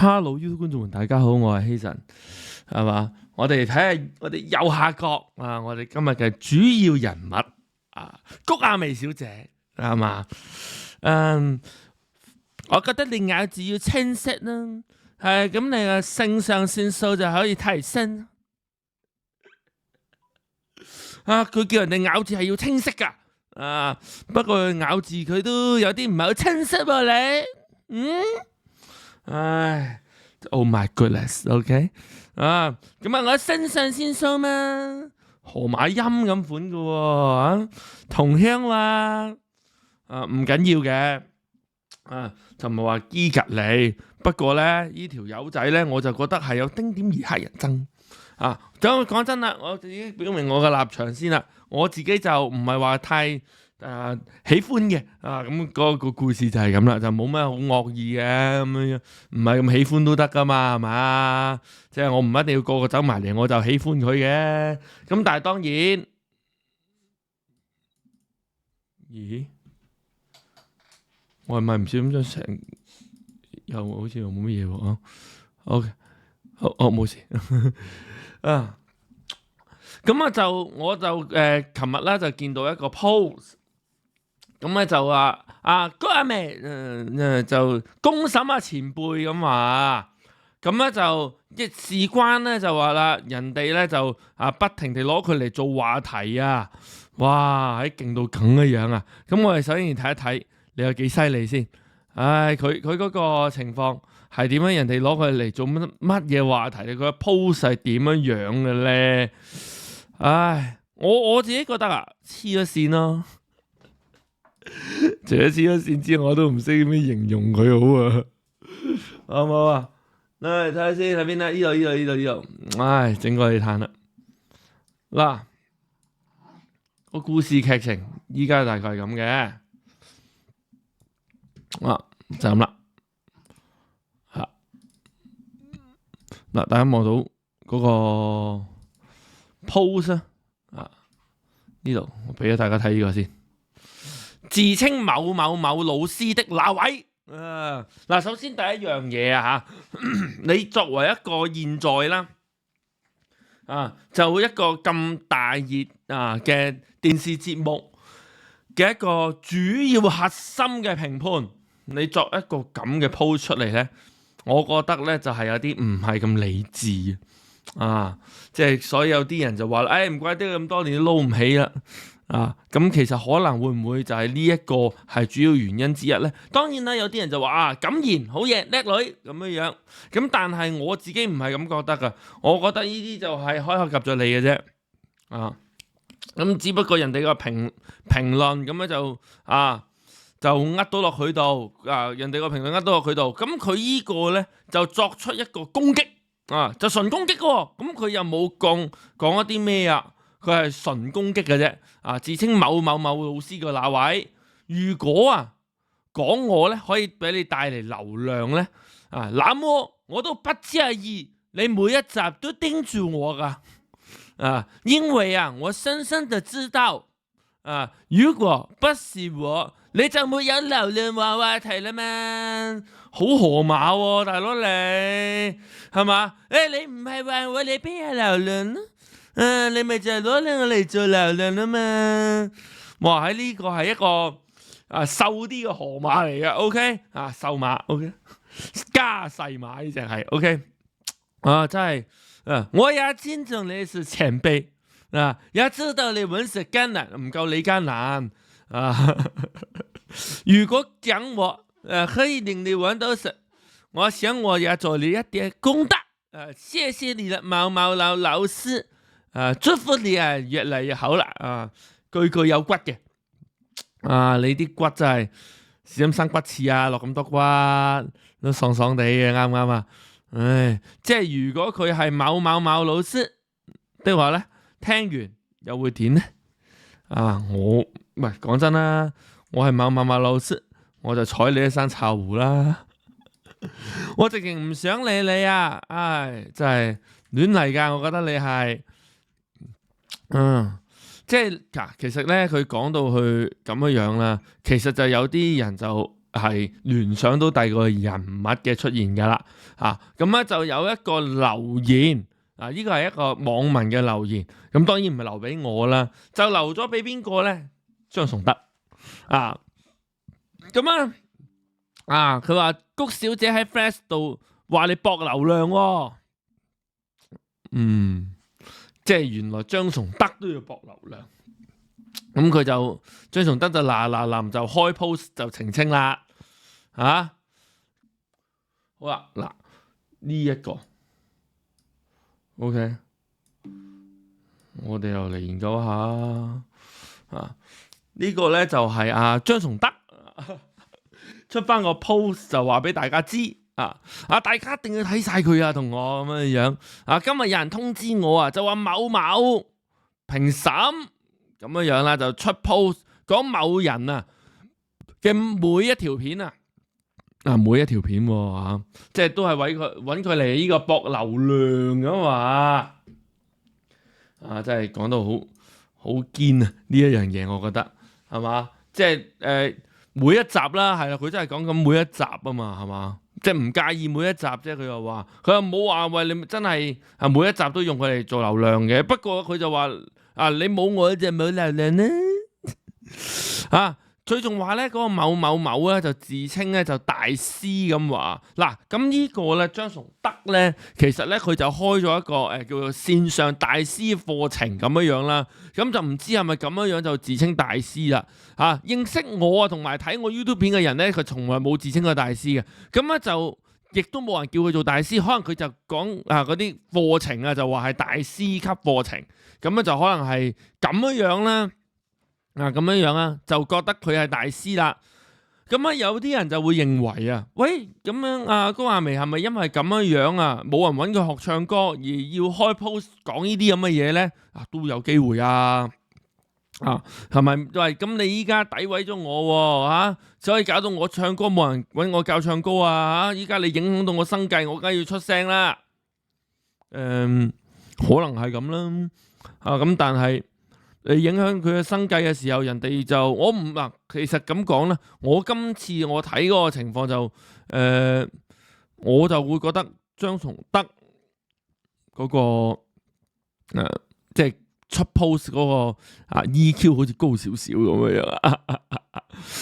Hello YouTube 觀眾們，大家好，我係希神，係嘛？我哋睇下我哋右下角啊，我哋今日嘅主要人物啊，谷亞薇小姐係嘛？我覺得你咬字要清晰啦，係咁你嘅腎上腺素就可以提升。啊，佢叫人哋咬字係要清晰㗎，啊，不過咬字佢都有啲唔係好清晰喎，你，唉 ，Oh my goodness，OK，啊，咁啊，我腎上腺素嘛，河馬音咁款嘅喎，同鄉話，唔緊要嘅，就唔係話基格你，不過咧呢條友仔咧，我就覺得係有丁點而黑人憎。咁講真啦，我已經表明我嘅立場先啦。我自己就唔係話太喜歡嘅咁嗰個故事就係咁啦，就冇咩好惡意嘅咁樣，唔係咁喜歡都得噶嘛，係嘛？即係我唔一定要個個走埋嚟我就喜歡佢嘅。咁但係當然，咦？我係咪唔小心將成又好似又冇乜嘢喎？OK， 好，冇事。咁我就琴日咧就見到一個 post， 咁咧就話谷亞薇就公審前輩咁話，咁咧就事關咧就話啦，人哋咧就不停地攞佢嚟做話題啊，哇喺勁到咁嘅樣啊！咁我哋首先睇一睇你有幾犀利先，佢嗰個情況。係點樣人哋攞佢嚟做乜嘢話題？你覺得 post 係點樣嘅咧？我自己覺得黐咗線咯。除咗黐咗線之外，我都唔識點樣形容佢好啊。好唔好啊？嚟睇下先，喺邊咧？呢度。整個你嘆啦。嗱，個故事劇情依家大概係咁嘅。就咁啦。嗱，大家望到嗰個 post 呢度我俾咗大家睇呢個先。自稱某某某老師的那位嗱，首先第一樣嘢你作為一個現在啦就一個咁大熱嘅電視節目嘅一個主要核心嘅評判，你作一個咁嘅 post 出嚟咧。我覺得咧就係有啲唔係咁理智即係所以有啲人就話唔怪得咁多年都撈唔起啦咁其實可能會唔會就係呢一個係主要原因之一咧？當然啦，有啲人就話敢言好嘢叻女咁樣，咁但係我自己唔係咁覺得噶，我覺得呢啲就係開口及咗你嘅啫咁只不過人哋個評論咁樣就呃到落佢度人哋個評論呃到落佢度，咁佢依個咧就作出一個攻擊就純攻擊喎，咁佢又冇講一啲咩佢係純攻擊嘅啫自稱某某某老師嘅那位，如果講我咧可以俾你帶嚟流量咧那麼我都不介意你每一集都盯住我噶因為我深深的知道如果不是我你就沒有流量話題啦嘛，好河馬喎，大佬你係嘛？你唔係話我你邊有流量咯？你咪就係攞我嚟做流量啦嘛！哇，喺呢個係一個瘦啲嘅河馬嚟嘅 ，OK 瘦馬 ，OK 加細馬呢只係 OK 真係我也尊重你是前輩也知道你揾食艱難，唔夠你艱難如果講我可以令你揾到食，我想我也做你一點功德謝謝你啦，某某老師祝福你越嚟越好啦句句有骨嘅你啲骨真係是咁生骨刺落咁多骨都爽爽地嘅，啱唔啱即係如果佢係某某某老師的話咧，聽完又會點咧我唔係講真啦，我係某某某老師，我就睬你一聲臭狐啦我直情唔想理你真係亂嚟噶，我覺得你係即係其實咧佢講到去咁樣啦，其實就有啲人就係聯想到第二個人物嘅出現㗎啦。咁咧就有一個留言呢個係一個網民嘅留言，咁當然唔係留俾我啦，就留咗俾邊個咧？張崇德咁佢話谷小姐喺 Flash 度話你博流量喎。即係原來張崇德都要博流量，咁佢就張崇德就嗱就開 post 就澄清啦。好啦，嗱呢一個 OK， 我哋又嚟研究下呢個咧就係張崇德出翻個 post 就話俾大家知大家一定要睇晒佢同我咁樣今日有人通知我就話某某評審咁樣啦，就出 post 講某人嘅每一條片每一條片即係都係揾佢嚟呢個博流量噶嘛真係講到好堅呢一樣嘢，我覺得係嘛，即係每一集啦，係啦，佢真係講緊每一集嘛，係嘛，即係唔介意每一集啫。佢又冇話喂，你真係每一集都用佢嚟做流量嘅。不過佢就話你冇我就冇流量啦佢仲話咧嗰個某某某咧就自稱咧就大師咁話咁呢個咧張崇德咧其實咧佢就開咗一個叫做線上大師課程咁樣啦，咁就唔知係咪咁樣就自稱大師啦認識我同埋睇我 YouTube 片嘅人咧，佢從來冇自稱過大師嘅，咁咧就亦都冇人叫佢做大師，可能佢就講嗰啲課程就話係大師級課程，咁咧就可能係咁樣啦。咁樣就覺得佢係大師啦。咁有啲人就會認為喂，咁樣高亞薇係咪因為咁樣冇人揾佢學唱歌而要開 post 講呢啲咁嘅嘢咧？都有機會係咪？喂，咁你依家詆毀咗我所以搞到我唱歌冇人揾我教唱歌依家你影響到我生計，我梗係要出聲啦。可能係咁啦。咁但係你影響佢嘅生計嘅時候，人哋就我唔其實咁講咧，我今次我睇嗰個情況就我就會覺得張崇德嗰個即係出 post 嗰個EQ 好似高少少咁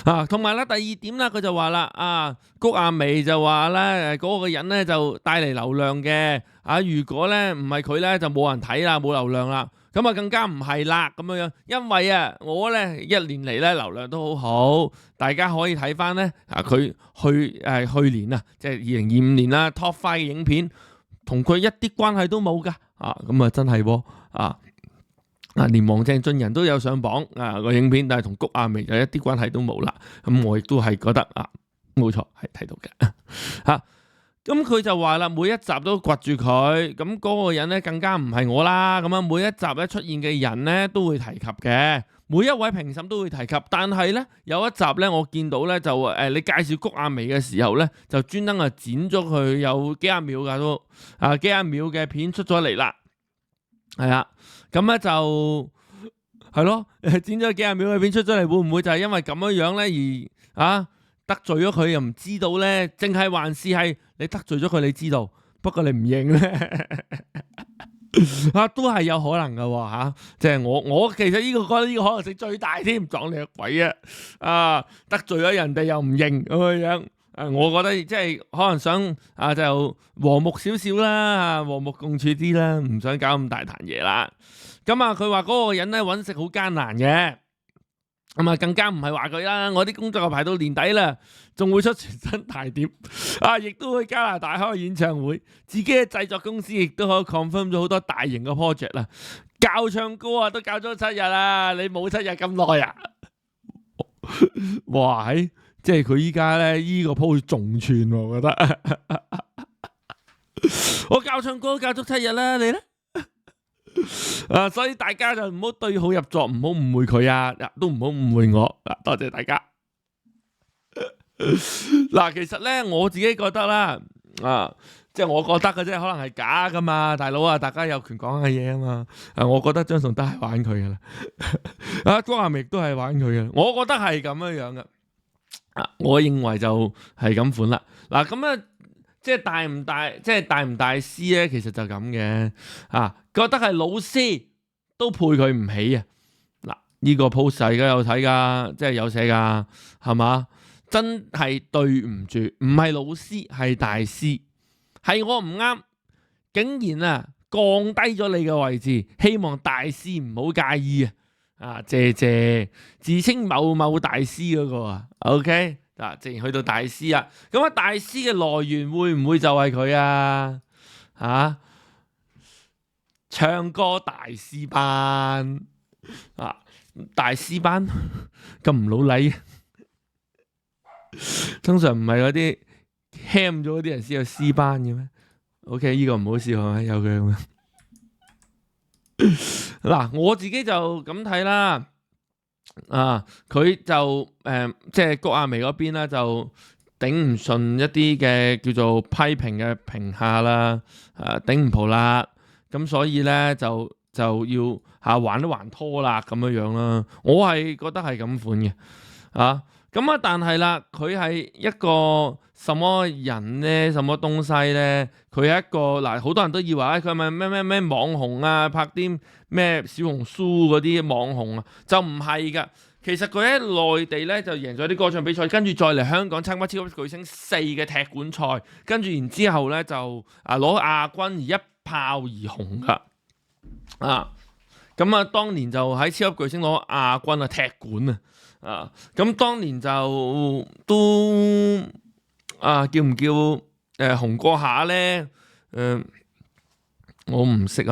樣同埋咧第二點啦，佢就話啦谷亞薇就話咧嗰個人咧就帶嚟流量嘅如果咧唔係佢咧就冇人睇啦，冇流量啦。咁更加唔係啦咁樣，因為我咧一年嚟咧流量都好好，大家可以睇翻咧佢去年即係2025年啦 Top 5嘅影片，同佢一啲關係都冇噶咁真係連黃鄭俊仁都有上榜個影片，但係同谷亞薇就一啲關係都冇啦。咁我亦都係覺得冇錯係睇到嘅咁佢就話啦，每一集都掘住佢，咁嗰個人咧更加唔係我啦。咁每一集咧出現嘅人咧都會提及嘅，每一位評審都會提及。但係咧有一集咧，我見到咧就你介紹谷亞薇嘅時候咧，就專登剪咗佢有幾廿秒噶都幾廿秒嘅片出咗嚟啦。咁咧就係咯，剪咗幾廿秒嘅片出咗嚟，會唔會就係因為咁樣咧而得罪咗佢又唔知道咧？淨係還是係你得罪咗佢，你知道，不過你唔認咧都係有可能噶即係我其實覺得呢個可能性最大添，撞你個鬼得罪咗人哋又唔認咁樣我覺得即係可能想就和睦少少啦和睦共處啲啦，唔想搞咁大壇嘢啦。咁佢話嗰個人咧揾食好艱難嘅。更加唔係話佢啦，我啲工作排到年底啦，仲會出全新大碟亦都去加拿大開演唱會，自己嘅製作公司亦都可以 confirm 咗好多大型嘅 project 啦。教唱歌都教咗7日啦，你冇7日咁耐哇！即係佢依家咧呢個 post 仲串，我覺得我教唱歌教足7日啦，你咧？所以大家就唔好對號入座，唔好誤會佢都唔好誤會我多謝大家。其實咧我自己覺得啦，即係我覺得嘅啫，可能係假噶嘛，大佬大家有權講嘅嘢嘛。我覺得張崇德係玩佢噶啦，谷亞薇都係玩佢嘅，我覺得係咁樣嘅。我認為就係咁款啦。嗱咁啊，即係大唔大師咧，其實就咁嘅覺得係老師都配佢唔起啊！嗱，呢個 post 大家有睇㗎，即係有寫㗎，係嘛？真係對唔住，唔係老師係大師，係我唔啱，竟然降低咗你嘅位置，希望大師唔好介意謝自稱某某大師嗰個OK 既然去到大師咁大師嘅來源會唔會就係佢唱歌大師班大師班咁唔老禮，通常唔係嗰啲 ham 咗嗰啲人先有師班嘅咩 ？OK， 呢個唔好笑係咪？有佢咁樣。嗱，我自己就咁睇啦，佢就即係谷亞薇嗰邊啦，就頂唔順一啲嘅叫做批評嘅評價啦，頂唔蒲啦，咁所以咧就要還都還拖啦咁樣啦，我係覺得係咁款嘅，但係啦，佢係一個什麼人咧？什麼東西咧？佢係一個好多人都以為佢係咪咩網紅拍啲咩小紅書嗰啲網紅就唔係㗎。其實佢喺內地咧就贏咗啲歌唱比賽，跟住再嚟香港參加超級巨星4嘅踢館賽，跟住然之後咧就攞亞軍而一炮而紅㗎。咁當年就喺超級巨星攞亞軍踢館咁當年就都叫唔叫紅過下咧？我唔識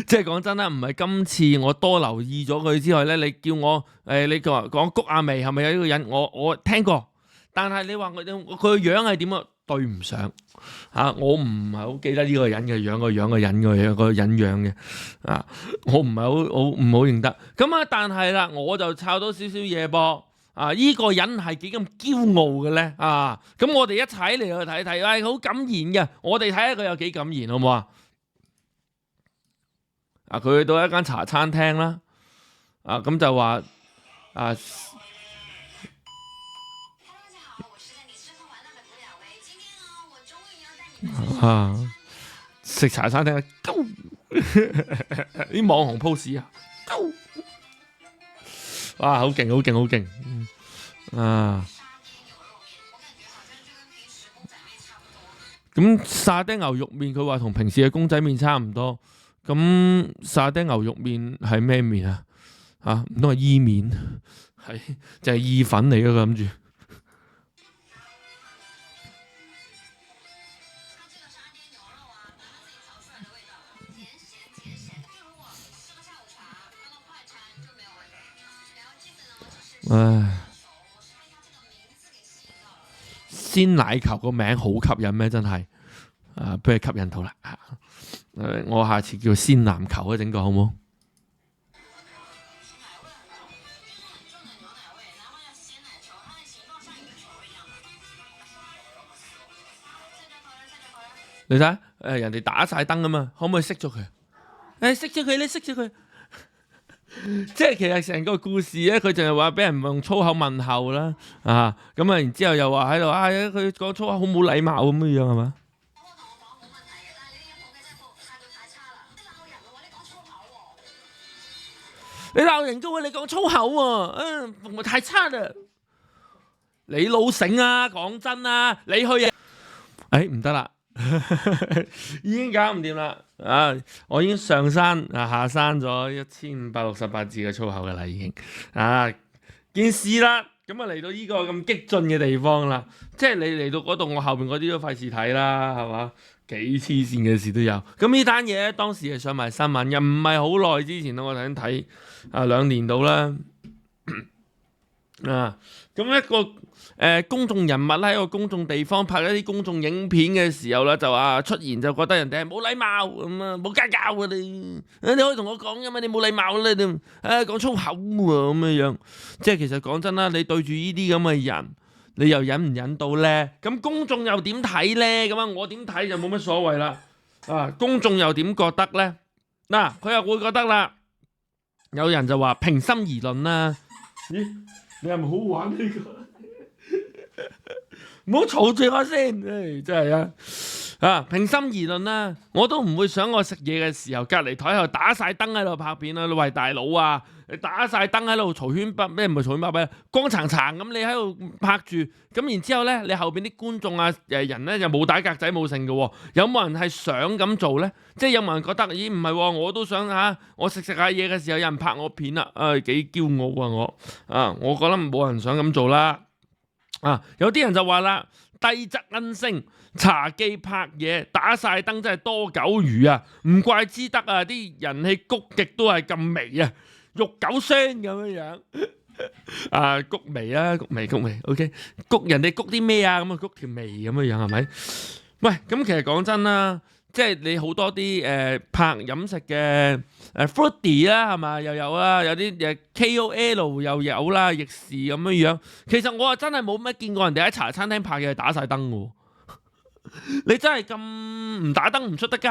即係講真啦，唔係今次我多留意咗佢之外咧，你叫我你講谷亞薇係咪有呢個人？我聽過，但係你話佢個樣係點對唔上我唔係好記得呢個人嘅樣，個人樣嘅我唔係好認得。咁但係啦，我就抄到少少嘢噃。呢個人係幾咁驕傲嘅咧？咁我哋一齊嚟去睇睇，好感言嘅。我哋睇下佢有幾感言，好唔好啊？佢去到一間茶餐廳啦，咁就話食茶餐廳啲網紅 pose 哇，好勁咁沙爹牛肉麵佢話同平時嘅公仔麵差唔多，咁沙爹牛肉麵係咩麵唔通係伊麵？係就係意粉嚟嘅，佢諗住。鮮奶球個名好吸引咩？真係俾佢吸引到啦。我下次叫鮮籃球整個好唔好？你睇人哋打晒燈啊嘛，可唔可以熄咗佢？熄咗佢，你熄咗佢。即係其實成個故事咧，佢淨係話俾人用粗口問候啦，咁然之後又話喺度佢講粗口好冇禮貌咁樣係嘛？你鬧人嘅喎，你講粗口喎，服務太差啦！你老醒講真你去唔得啦，已經搞唔掂啦。我已經上山下山咗1568字嘅粗口㗎啦，已經件事啦。咁嚟到呢個咁激進嘅地方啦，即係你嚟到嗰度，我後邊嗰啲都費事睇啦，係嘛？幾黐線嘅事都有。咁呢單嘢當時係上埋新聞，又唔係好耐之前我頭先睇2年到啦。咁一個公眾人物喺一個公眾地方拍一啲公眾影片嘅時候咧，就出現就覺得人哋係冇禮貌咁冇家教嘅你可以同我講㗎嘛？你冇禮貌啦，你講粗口咁樣。即係其實講真啦，你對住呢啲咁嘅人，你又忍唔忍到咧？咁公眾又點睇咧？咁我點睇就冇乜所謂啦。公眾又點覺得咧？佢又會覺得啦。有人就話平心而論啦。咦？你係咪好玩呢個？唔好嘈住我先，真係平心而論啦，我都唔會想我食嘢嘅時候，隔離台後打晒燈喺度拍片啦。喂，大佬啊，你打晒燈喺度嘈喧巴咩？唔係嘈喧巴閉，光層層咁你喺度拍住，咁然之後咧，你後邊啲觀眾啊人咧又冇打格仔冇剩嘅喎，有冇人係想咁做咧？即係有冇人覺得咦唔係喎，我都想我食下嘢嘅時候有人拍我片啦，幾驕傲啊我覺得冇人想咁做啦。有啲人就話啦，低質恩星茶記拍嘢打晒燈真係多狗魚啊，唔怪之得啊，啲人氣谷極都係咁微啊，肉狗霜咁樣谷微啊，谷微，OK， 谷人哋谷啲咩啊？咁谷條眉咁樣係咪？喂，咁其實講真啦，即係你好多啲拍飲食嘅foodie 啦，係嘛又有啦，有啲KOL 又有啦，亦是咁樣。其實我真係冇乜見過人哋喺茶餐廳拍嘢打晒燈嘅。你真係咁唔打燈唔出得街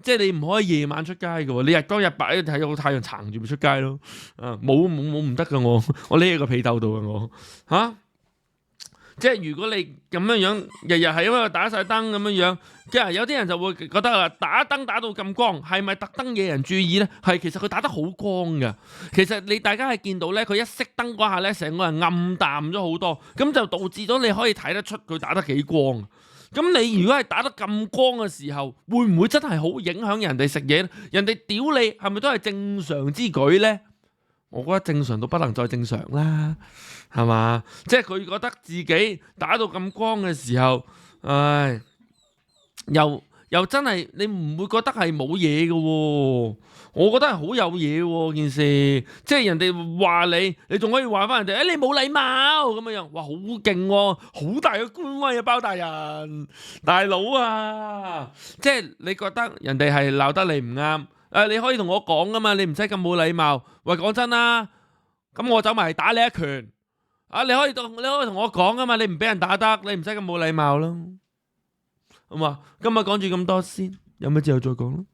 即係你唔可以夜晚出街嘅喎，你日光日白睇到個太陽撐住咪出街咯。冇唔得嘅我匿喺個被竇度嘅我即係如果你咁樣日日係因為打晒燈咁樣，即係有啲人就會覺得打燈打到咁光，係咪特登惹人注意呢？係，其實佢打得好光㗎。其實你大家係見到呢，佢一熄燈嗰下呢，成個人暗淡咗好多，咁就導致咗你可以睇得出佢打得幾光。咁你如果係打得咁光嘅時候，會唔會真係好影響人哋食嘢呢？人哋屌你係咪都係正常之舉呢？我覺得正常到不能再正常啦，係嘛？即係佢覺得自己打到咁光嘅時候，又真係你唔會覺得係冇嘢嘅喎？我覺得係好有嘢喎件事，即係人哋話你仲可以話翻人哋，你冇禮貌咁樣，哇好勁喎，好大嘅官威啊，包大人大佬啊！即係你覺得人哋係鬧得你唔啱。你可以同我講噶嘛，你唔使咁冇禮貌。喂，講真啦，咁我走埋嚟打你一拳。你可以同我講噶嘛，你唔俾人打得，你唔使咁冇禮貌咯。好嘛，今日講住咁多先，有咩之後再講咯。